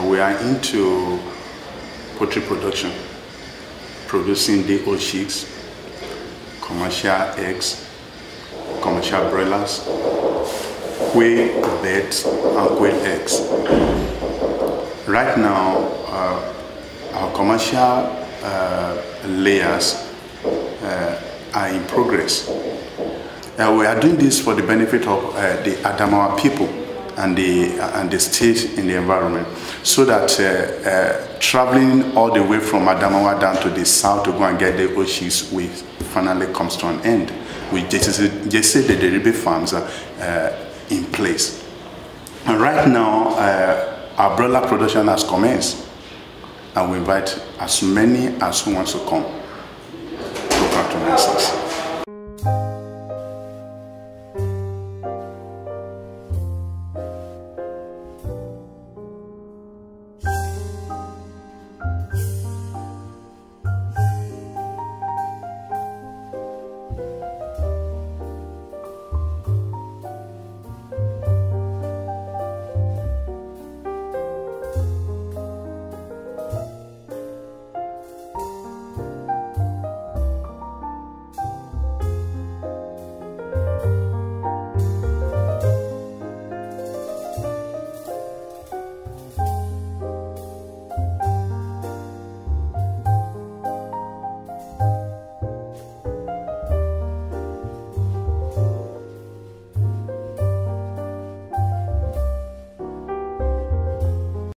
We are into poultry production, producing day-old chicks, commercial eggs, commercial broilers, quail beds, and quail eggs. Right now, our commercial layers are in progress. We are doing this for the benefit of the Adamawa people and the state in the environment, so that traveling all the way from Adamawa down to the south to go and get the old chicks finally comes to an end with Gese Derdirabe farms in place. And right now, our broiler production has commenced, and we invite as many as who wants to come to patronize us.